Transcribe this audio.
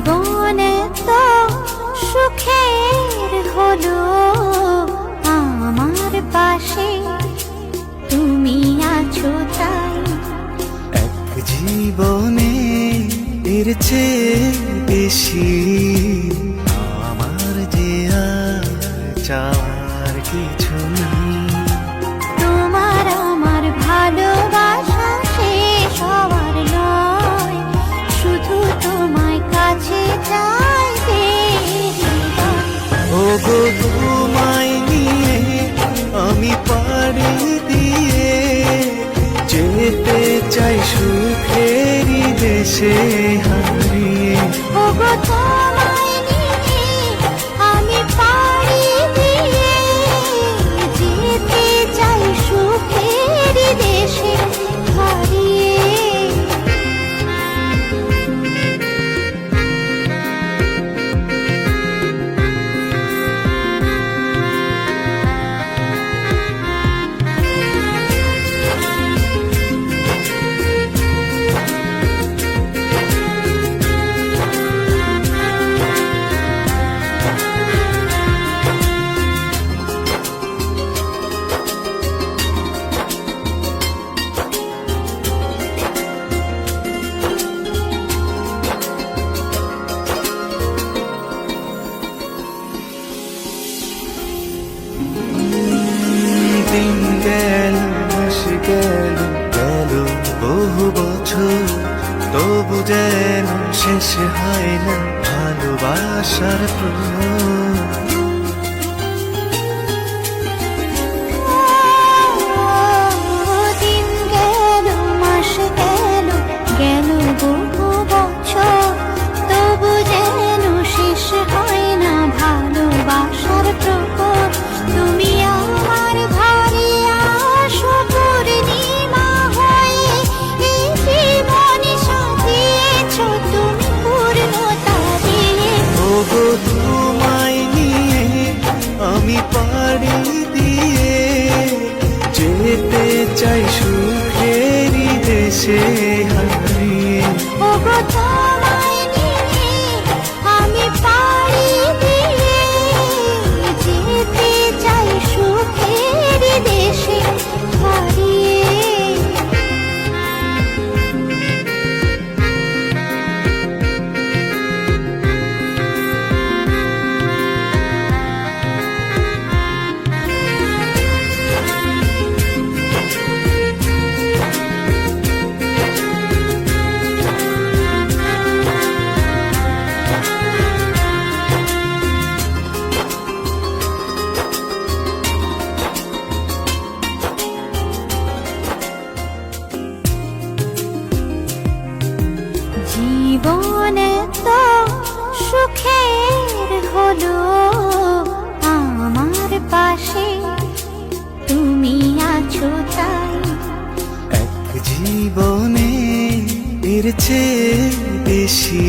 জীবনে তো সুখের হলো আমার পাশে তুমি আছো তাই। এক জীবনে এর চেয়ে বেশি আমার যে আর চাওয়ার কিছু নেই। তোমার আমার ভালোবাসা শেষ হওয়ার নয়, শুধু তোমায় কাছে চাইতে হৃদয়। ওগো তোমায় নিয়ে আমি পাড়ি দিয়ে যেতে চাই সুখেরই দেশে হারিয়ে। ওগো তোমায় নিয়ে আমি পাড়ি দিয়ে যেতে চাই সুখের দেশে হারিয়ে। দিন গেল মাস গেল গেল বহু বছর, তবু যেন শেষ হয় না ভালোবাসার প্রহর। দিন গেল মাস গেল গেল বহু বছর, তবু যেন শেষ হয় না ভালোবাসার প্রহর। তুমি আমার ঘরে আসো পূর্ণিমা হয়ে, এই জীবনে সাজিয়েছো তুমি পূর্ণতা দিয়ে। ওগো তোমায় নিয়ে আমি পাড়ি দিয়ে যেতে চাই সুখেরই দেশে হারিয়ে। ওগো তোমায় নিয়ে আমি পাড়ি দিয়ে যেতে চাই সুখের দেশে হারিয়ে। জীবনে তো সুখের হলো আমার পাশে তুমি আছো তাই। এক জীবনে এর চেয়ে বেশি